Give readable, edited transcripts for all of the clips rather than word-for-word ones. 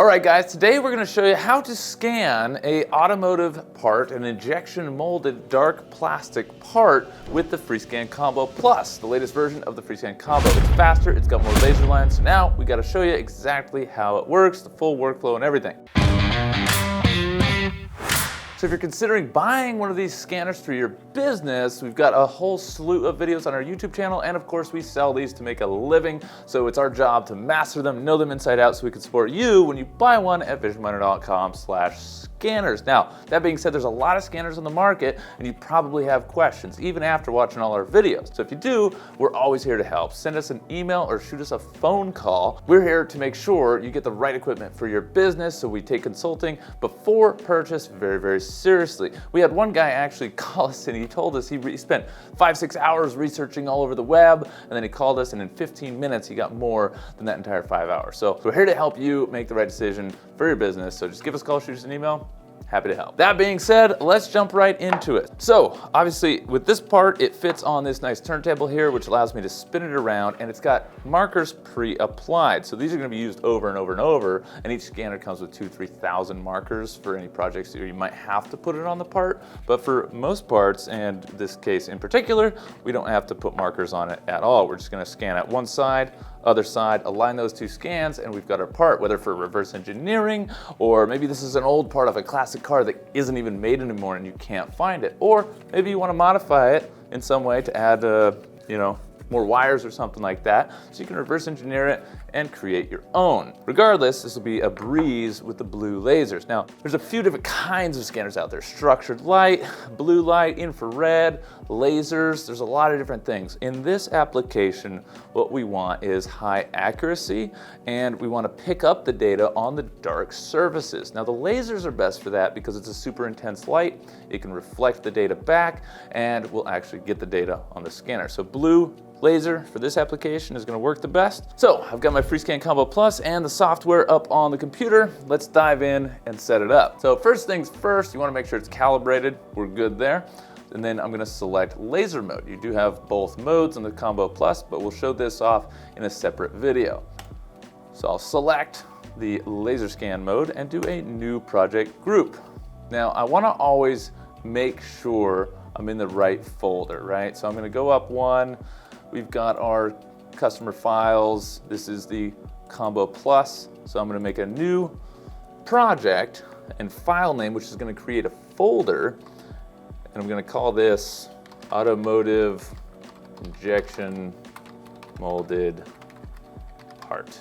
All right, guys, today we're going to show you how to scan a automotive part, an injection molded dark plastic part with the Freescan Combo Plus, the latest version of the Freescan Combo. It's faster, it's got more laser lines, so now we got to show you exactly how it works, the full workflow and everything. So if you're considering buying one of these scanners for your business, we've got a whole slew of videos on our YouTube channel, and of course we sell these to make a living, so it's our job to master them, know them inside out, so we can support you when you buy one at visionminer.com/scanners. Now, that being said, there's a lot of scanners on the market, and you probably have questions, even after watching all our videos. So if you do, we're always here to help. Send us an email or shoot us a phone call. We're here to make sure you get the right equipment for your business, so we take consulting before purchase very, very seriously. We had one guy actually call us and he told us he spent 5-6 hours researching all over the web, and then he called us and in 15 minutes he got more than that entire 5 hours. So we're here to help you make the right decision for your business. So just give us a call, shoot us an email. Happy to help. That being said, let's jump right into it. So obviously with this part, it fits on this nice turntable here, which allows me to spin it around, and it's got markers pre-applied. So these are gonna be used over and over and over, and each scanner comes with 2,000-3,000 markers for any projects that you might have to put it on the part. But for most parts, and this case in particular, we don't have to put markers on it at all. We're just gonna scan at one side, other side, align those two scans, and we've got our part, whether for reverse engineering, or maybe this is an old part of a classic car that isn't even made anymore and you can't find it. Or maybe you want to modify it in some way to add, more wires or something like that, so you can reverse engineer it and create your own. Regardless, this will be a breeze with the blue lasers. Now, there's a few different kinds of scanners out there: structured light, blue light, infrared, lasers. There's a lot of different things. In this application, what we want is high accuracy, and we want to pick up the data on the dark surfaces. Now, the lasers are best for that because it's a super intense light. It can reflect the data back, and we'll actually get the data on the scanner. So blue laser for this application is going to work the best. So I've got my Freescan Combo Plus and the software up on the computer. Let's dive in and set it up. So first things first, you want to make sure it's calibrated. We're good there. And then I'm going to select laser mode. You do have both modes on the Combo Plus, but we'll show this off in a separate video. So I'll select the laser scan mode and do a new project group. Now I want to always make sure I'm in the right folder, right? So I'm going to go up one. We've got our customer files. This is the Combo Plus. So I'm going to make a new project and file name, which is going to create a folder. And I'm going to call this Automotive Injection Molded Part.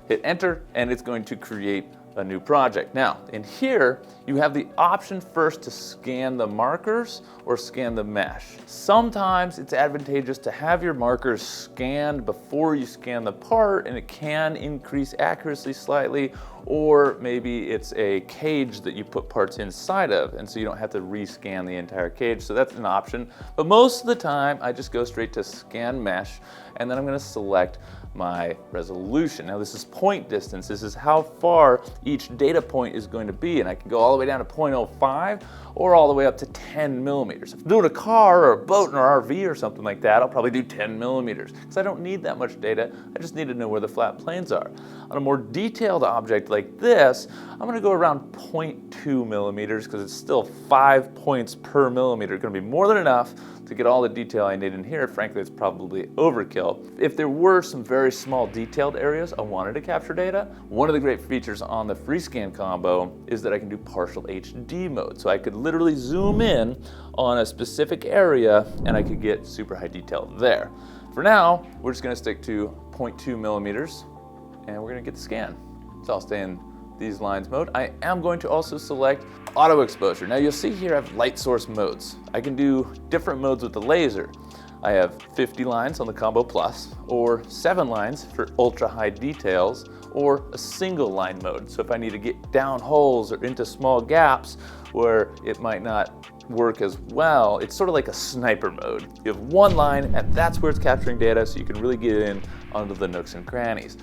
Hit enter, and it's going to create a new project. Now, in here, you have the option first to scan the markers or scan the mesh. Sometimes it's advantageous to have your markers scanned before you scan the part, and it can increase accuracy slightly, or maybe it's a cage that you put parts inside of, and so you don't have to rescan the entire cage, so that's an option. But most of the time, I just go straight to scan mesh, and then I'm gonna select my resolution. Now this is point distance. This is how far each data point is going to be, and I can go all the way down to 0.05 or all the way up to 10 millimeters. If I'm doing a car or a boat or RV or something like that, I'll probably do 10 millimeters because I don't need that much data. I just need to know where the flat planes are. On a more detailed object like this, I'm going to go around 0.2 millimeters because it's still 5 points per millimeter. It's going to be more than enough to get all the detail I need in here. Frankly, it's probably overkill. If there were some very small detailed areas I wanted to capture data, one of the great features on the Freescan Combo is that I can do partial HD mode. So I could literally zoom in on a specific area and I could get super high detail there. For now, we're just gonna stick to 0.2 millimeters and we're gonna get the scan. So I'll stay in these lines mode. I am going to also select auto exposure. Now you'll see here I have light source modes. I can do different modes with the laser. I have 50 lines on the Combo Plus, or 7 lines for ultra high details, or a single line mode. So if I need to get down holes or into small gaps where it might not work as well, it's sort of like a sniper mode. You have one line and that's where it's capturing data, so you can really get in onto the nooks and crannies.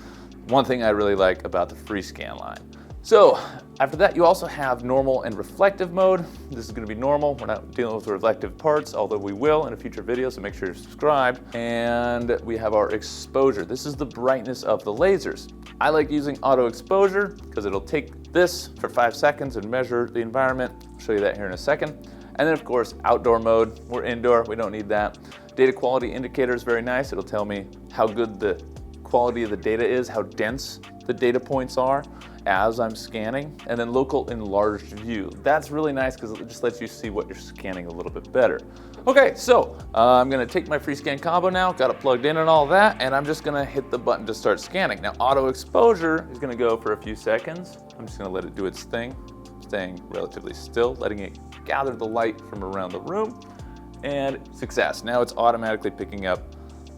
One thing I really like about the Freescan line. So after that, you also have normal and reflective mode. This is going to be normal. We're not dealing with reflective parts, although we will in a future video, so make sure you're subscribed. And we have our exposure. This is the brightness of the lasers. I like using auto exposure because it'll take this for 5 seconds and measure the environment. I'll show you that here in a second. And then of course, outdoor mode. We're indoor, we don't need that. Data quality indicator is very nice. It'll tell me how good the quality of the data is, how dense the data points are as I'm scanning. And then local enlarged view. That's really nice because it just lets you see what you're scanning a little bit better. Okay, so I'm gonna take my Freescan combo now, got it plugged in and all that, and I'm just gonna hit the button to start scanning. Now, auto exposure is gonna go for a few seconds. I'm just gonna let it do its thing, staying relatively still, letting it gather the light from around the room, and success. Now it's automatically picking up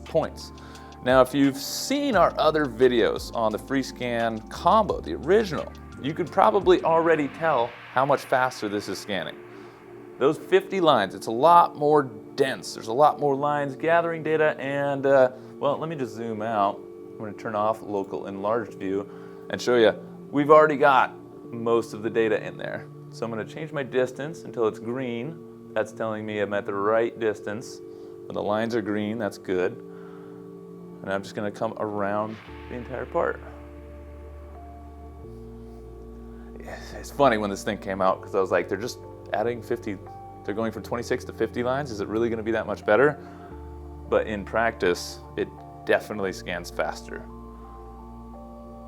points. Now, if you've seen our other videos on the Freescan combo, the original, you could probably already tell how much faster this is scanning. Those 50 lines, it's a lot more dense. There's a lot more lines gathering data, and well, let me just zoom out. I'm gonna turn off local enlarged view and show you, we've already got most of the data in there. So I'm gonna change my distance until it's green. That's telling me I'm at the right distance. When the lines are green, that's good. And I'm just gonna come around the entire part. It's funny when this thing came out because I was like, they're just adding 50, they're going from 26 to 50 lines. Is it really gonna be that much better? But in practice, it definitely scans faster.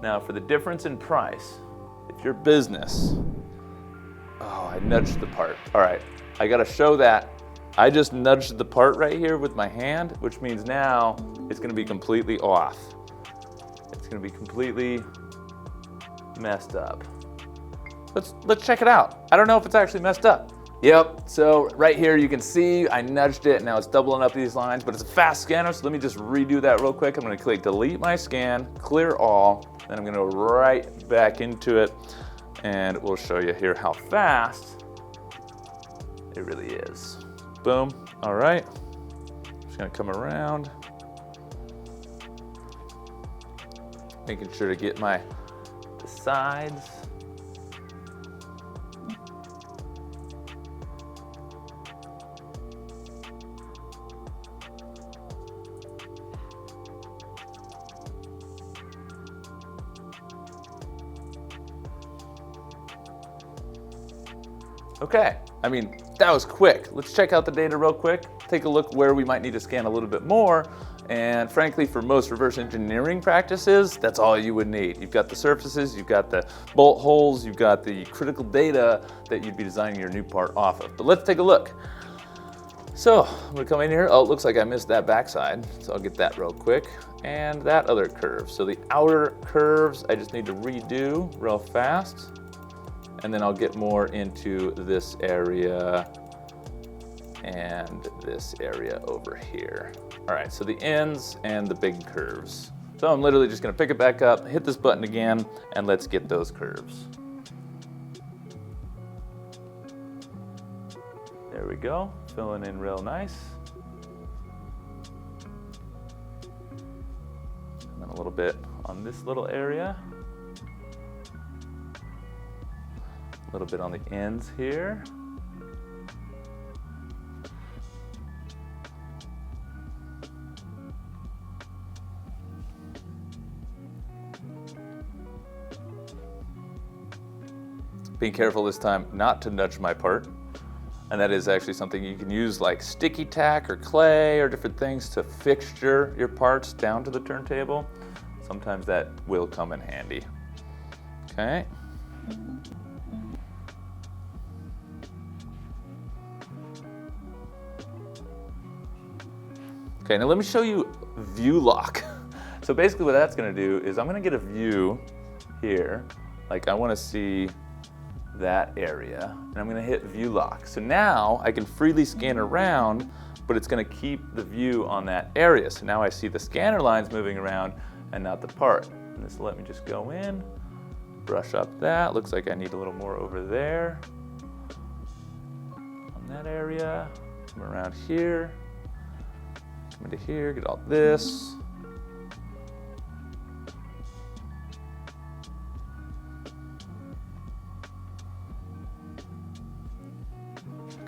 Now for the difference in price, if your business, oh, I nudged the part. All right, I gotta show that. I just nudged the part right here with my hand, which means now it's gonna be completely off. It's gonna be completely messed up. Let's check it out. I don't know if it's actually messed up. Yep, so right here you can see I nudged it, and now it's doubling up these lines, but it's a fast scanner, so let me just redo that real quick. I'm gonna click delete my scan, clear all, then I'm gonna go right back into it, and we'll show you here how fast it really is. Boom, all right. Just gonna come around. Making sure to get the sides. Okay, I mean, that was quick. Let's check out the data real quick, take a look where we might need to scan a little bit more, and frankly, for most reverse engineering practices, that's all you would need. You've got the surfaces, you've got the bolt holes, you've got the critical data that you'd be designing your new part off of. But let's take a look. So, I'm gonna come in here. Oh, it looks like I missed that backside, so I'll get that real quick. And that other curve. So the outer curves, I just need to redo real fast. And then I'll get more into this area and this area over here. All right, so the ends and the big curves. So I'm literally just gonna pick it back up, hit this button again, and let's get those curves. There we go, filling in real nice. And then a little bit on this little area. A little bit on the ends here. Being careful this time not to nudge my part. And that is actually something you can use like sticky tack or clay or different things to fixture your parts down to the turntable. Sometimes that will come in handy. Okay. Okay, now let me show you view lock. So basically what that's gonna do is I'm gonna get a view here, like I wanna see that area, and I'm gonna hit view lock. So now I can freely scan around, but it's gonna keep the view on that area. So now I see the scanner lines moving around and not the part. And this will let me just go in, brush up that. Looks like I need a little more over there. On that area, come around here. Come into here, get all this.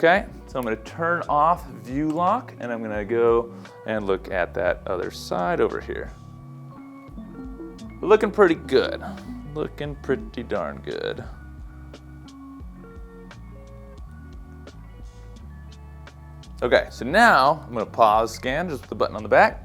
Okay, so I'm gonna turn off view lock and I'm gonna go and look at that other side over here. Looking pretty good. Looking pretty darn good. Okay, so now I'm gonna pause scan, just with the button on the back.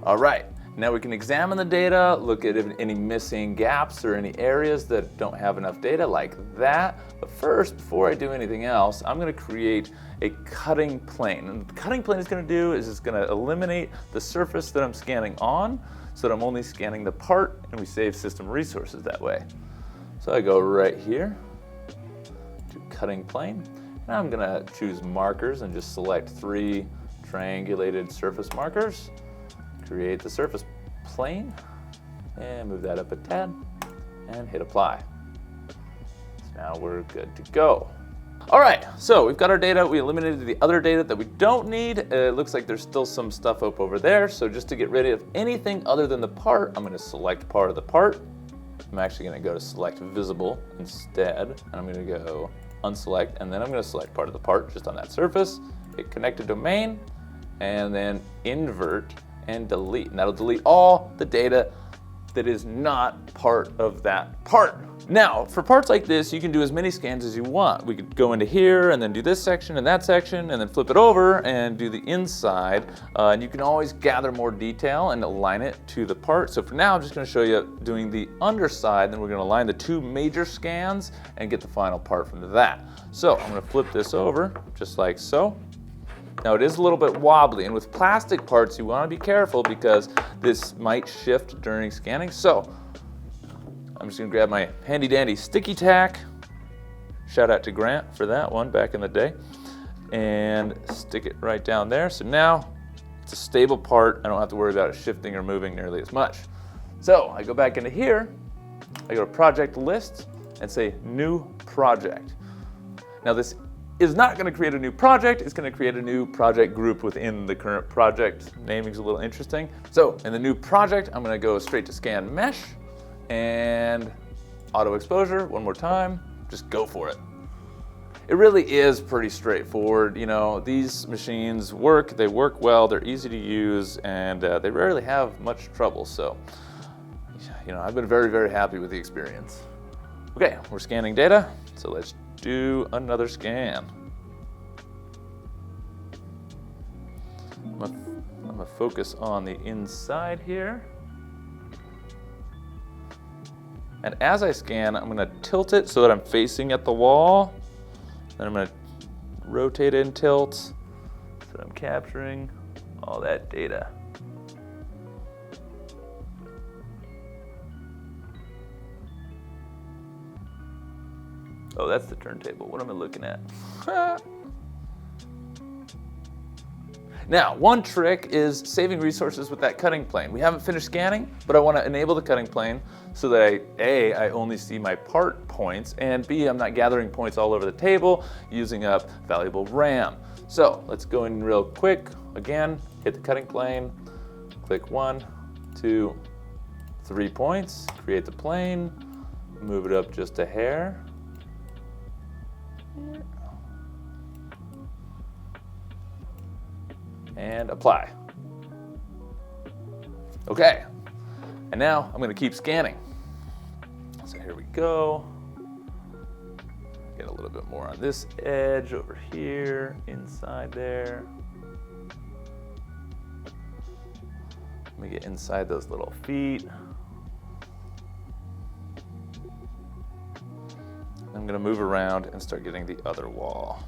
All right, now we can examine the data, look at any missing gaps or any areas that don't have enough data like that. But first, before I do anything else, I'm gonna create a cutting plane. And what the cutting plane is gonna do is it's gonna eliminate the surface that I'm scanning on so that I'm only scanning the part, and we save system resources that way. So I go right here to cutting plane, and I'm gonna choose markers and just select 3 triangulated surface markers. Create the surface plane and move that up a tad and hit apply. So now we're good to go. All right, so we've got our data. We eliminated the other data that we don't need. It looks like there's still some stuff up over there. So just to get rid of anything other than the part, I'm gonna select part of the part. I'm actually gonna go to select visible instead. And I'm gonna go unselect, and then I'm gonna select part of the part just on that surface, hit connect to domain, and then invert and delete. And that'll delete all the data that is not part of that part. Now, for parts like this, you can do as many scans as you want. We could go into here and then do this section and that section and then flip it over and do the inside. And you can always gather more detail and align it to the part. So for now, I'm just gonna show you doing the underside, then we're gonna align the 2 major scans and get the final part from that. So I'm gonna flip this over just like so. Now it is a little bit wobbly, and with plastic parts you want to be careful because this might shift during scanning. So I'm just going to grab my handy dandy sticky tack, shout out to Grant for that one back in the day, and stick it right down there. So now it's a stable part. I don't have to worry about it shifting or moving nearly as much. So I go back into here, I go to project list and say new project. Now this is not going to create a new project, it's going to create a new project group within the current project. Naming's a little interesting. So in the new project, I'm going to go straight to scan mesh and auto exposure one more time. Just go for it. It really is pretty straightforward. You know, these machines work, they work well, they're easy to use, and they rarely have much trouble. So, you know, I've been very, very happy with the experience. Okay, we're scanning data, so let's do another scan. I'm gonna focus on the inside here. And as I scan, I'm gonna tilt it so that I'm facing at the wall. Then I'm gonna rotate and tilt so that I'm capturing all that data. Oh, that's the turntable. What am I looking at? Now, one trick is saving resources with that cutting plane. We haven't finished scanning, but I want to enable the cutting plane so that I only see my part points, and B, I'm not gathering points all over the table, using up valuable RAM. So let's go in real quick. Again, hit the cutting plane, click 1, 2, 3 points, create the plane, move it up just a hair. And apply. Okay, and now I'm going to keep scanning. So here we go. Get a little bit more on this edge over here, inside there. Let me get inside those little feet. I'm going to move around and start getting the other wall.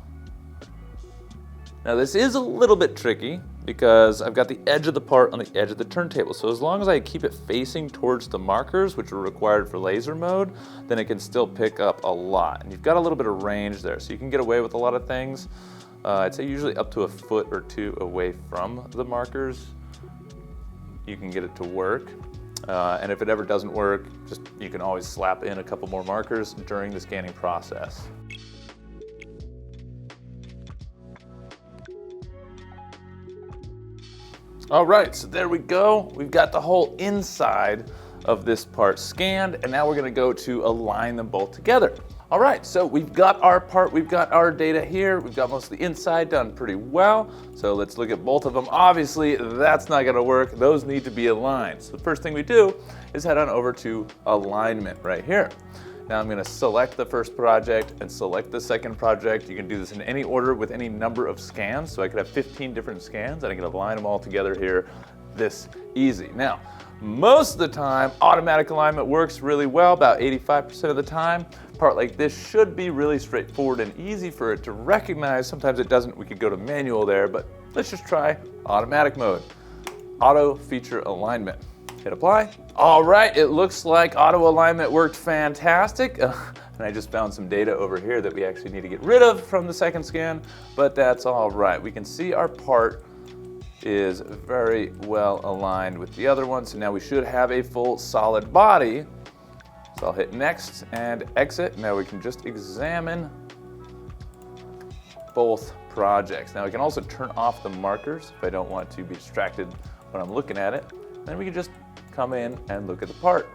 Now this is a little bit tricky because I've got the edge of the part on the edge of the turntable. So as long as I keep it facing towards the markers, which are required for laser mode, then it can still pick up a lot. And you've got a little bit of range there, so you can get away with a lot of things. I'd say usually up to a foot or 2 away from the markers, you can get it to work. And if it ever doesn't work, you can always slap in a couple more markers during the scanning process. All right, so there we go. We've got the whole inside of this part scanned, and now we're gonna go to align them both together. All right, so we've got our part, we've got our data here, we've got most of the inside done pretty well. So let's look at both of them. Obviously, that's not gonna work. Those need to be aligned. So the first thing we do is head on over to alignment right here. Now I'm gonna select the first project and select the second project. You can do this in any order with any number of scans. So I could have 15 different scans and I can align them all together here this easy. Now, most of the time, automatic alignment works really well, about 85% of the time. A part like this should be really straightforward and easy for it to recognize. Sometimes it doesn't, we could go to manual there, but let's just try automatic mode. Auto feature alignment. Hit apply. All right, it looks like auto alignment worked fantastic. And I just found some data over here that we actually need to get rid of from the second scan, but that's all right. We can see our part is very well aligned with the other one. So now we should have a full solid body. So I'll hit next and exit. Now we can just examine both projects. Now I can also turn off the markers if I don't want to be distracted when I'm looking at it. Then we can just come in and look at the part.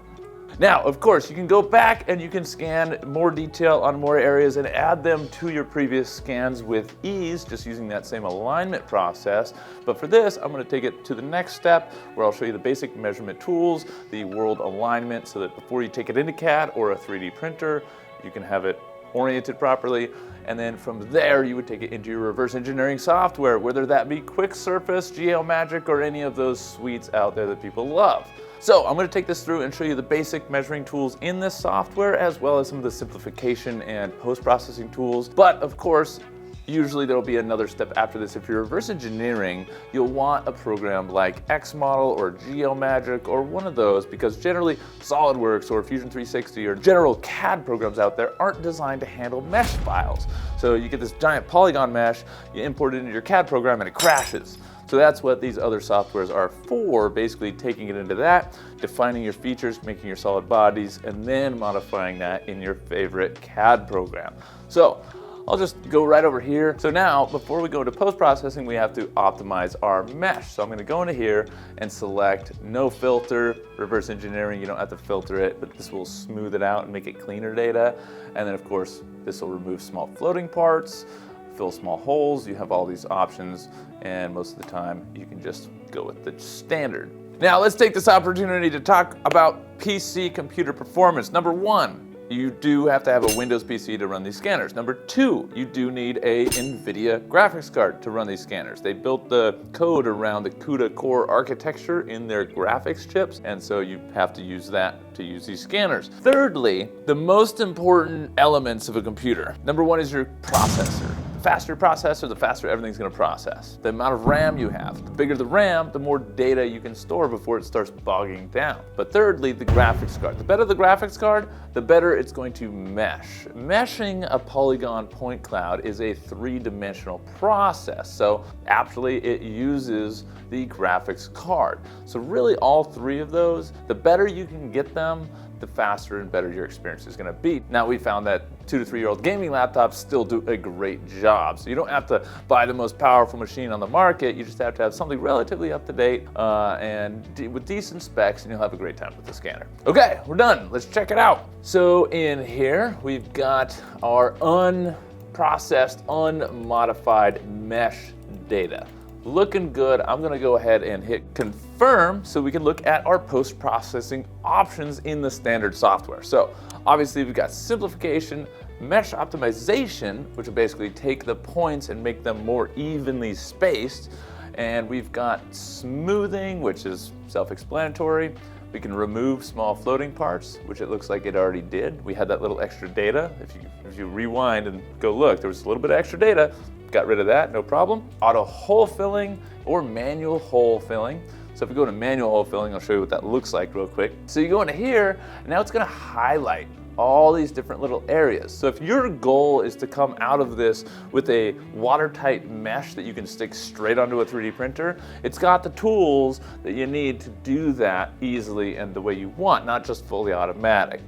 Now, of course, you can go back and you can scan more detail on more areas and add them to your previous scans with ease, just using that same alignment process. But for this, I'm going to take it to the next step where I'll show you the basic measurement tools, the world alignment, so that before you take it into CAD or a 3D printer, you can have it oriented properly. And then from there, you would take it into your reverse engineering software, whether that be Quick Surface, Geomagic, or any of those suites out there that people love. So I'm going to take this through and show you the basic measuring tools in this software, as well as some of the simplification and post-processing tools. But of course, usually there'll be another step after this. If you're reverse engineering, you'll want a program like Xmodel or Geomagic or one of those, because generally SolidWorks or Fusion 360 or general CAD programs out there aren't designed to handle mesh files. So you get this giant polygon mesh, you import it into your CAD program and it crashes. So that's what these other softwares are for, basically taking it into that, defining your features, making your solid bodies, and then modifying that in your favorite CAD program. So I'll just go right over here. So now, before we go into post-processing, we have to optimize our mesh. So I'm gonna go into here and select no filter, reverse engineering. You don't have to filter it, but this will smooth it out and make it cleaner data. And then of course, this will remove small floating parts, fill small holes. You have all these options, and most of the time you can just go with the standard. Now let's take this opportunity to talk about PC computer performance. Number one, you do have to have a Windows PC to run these scanners. Number two, you do need a NVIDIA graphics card to run these scanners. They built the code around the CUDA core architecture in their graphics chips, and so you have to use that to use these scanners. Thirdly, the most important elements of a computer. Number one is your processor. The faster your processor, the faster everything's gonna process. The amount of RAM you have. The bigger the RAM, the more data you can store before it starts bogging down. But thirdly, the graphics card. The better the graphics card, the better it's going to mesh. Meshing a polygon point cloud is a three-dimensional process. So actually it uses the graphics card. So really all three of those, the better you can get them, the faster and better your experience is going to be. Now we found that 2 to 3 year old gaming laptops still do a great job. So you don't have to buy the most powerful machine on the market. You just have to have something relatively up to date and with decent specs, and you'll have a great time with the scanner. Okay, we're done. Let's check it out. So in here, we've got our unprocessed, unmodified mesh data. Looking good. I'm gonna go ahead and hit confirm so we can look at our post-processing options in the standard software. So obviously we've got simplification, mesh optimization, which will basically take the points and make them more evenly spaced. And we've got smoothing, which is self-explanatory. We can remove small floating parts, which it looks like it already did. We had that little extra data. If you rewind and go look, there was a little bit of extra data. Got rid of that, no problem. Auto hole filling or manual hole filling. So if we go to manual hole filling, I'll show you what that looks like real quick. So you go into here, and now it's gonna highlight all these different little areas. So if your goal is to come out of this with a watertight mesh that you can stick straight onto a 3D printer, it's got the tools that you need to do that easily and the way you want, not just fully automatic.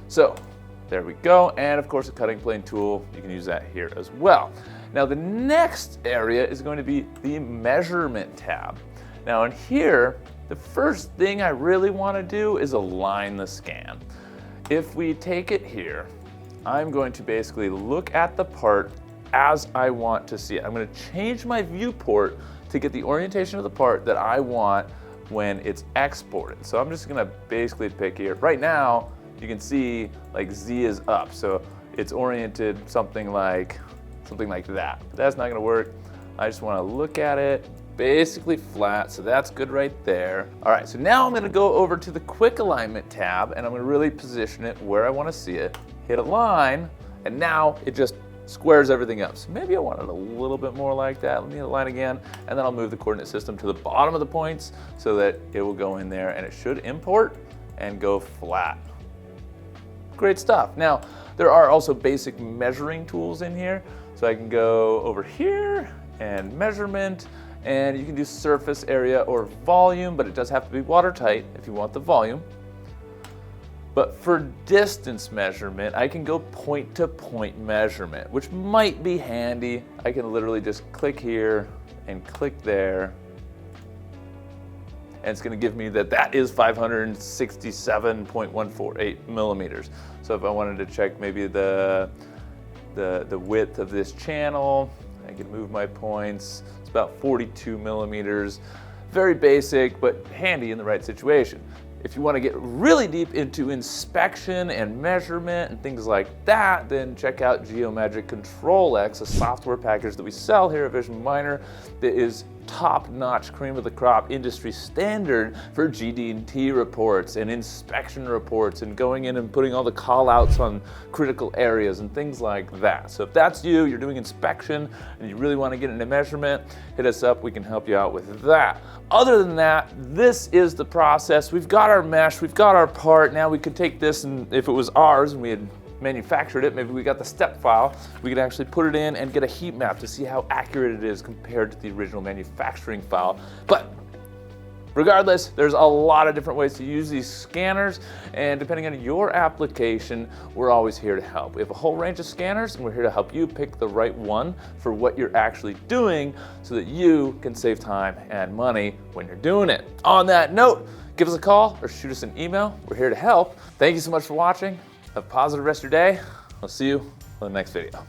So there we go. And of course, a cutting plane tool, you can use that here as well. Now the next area is going to be the measurement tab. Now in here, the first thing I really want to do is align the scan. If we take it here I'm going to basically look at the part as I want to see it. I'm going to change my viewport to get the orientation of the part that I want when it's exported. So I'm just going to basically pick here. Right now, you can see like Z is up, so it's oriented something like that. But that's not going to work. I just want to look at it basically flat, so that's good right there. All right, so now I'm going to go over to the quick alignment tab, and I'm going to really position it where I want to see it. Hit align, and now it just squares everything up. So maybe I want it a little bit more like that. Let me align again, and then I'll move the coordinate system to the bottom of the points so that it will go in there, and it should import and go flat. Great stuff. Now, there are also basic measuring tools in here. So I can go over here and measurement, and you can do surface area or volume, but it does have to be watertight if you want the volume. But for distance measurement, I can go point-to-point measurement, which might be handy. I can literally just click here and click there, and it's going to give me that is 567.148 millimeters. So if I wanted to check maybe the width of this channel, I can move my points. It's about 42 millimeters. Very basic, but handy in the right situation. If you want to get really deep into inspection and measurement and things like that, then check out Geomagic Control X, a software package that we sell here at Vision Minor that is top-notch, cream of the crop, industry standard for GD&T reports and inspection reports and going in and putting all the call-outs on critical areas and things like that. So if that's you, you're doing inspection and you really want to get into measurement, hit us up. We can help you out with that. Other than that, this is the process. We've got our mesh, we've got our part. Now we could take this, and if it was ours and we had manufactured it, maybe we got the step file, we could actually put it in and get a heat map to see how accurate it is compared to the original manufacturing file. But regardless, there's a lot of different ways to use these scanners, and depending on your application, we're always here to help. We have a whole range of scanners, and we're here to help you pick the right one for what you're actually doing so that you can save time and money when you're doing it. On that note, give us a call or shoot us an email. We're here to help. Thank you so much for watching. Have a positive rest of your day. I'll see you on the next video.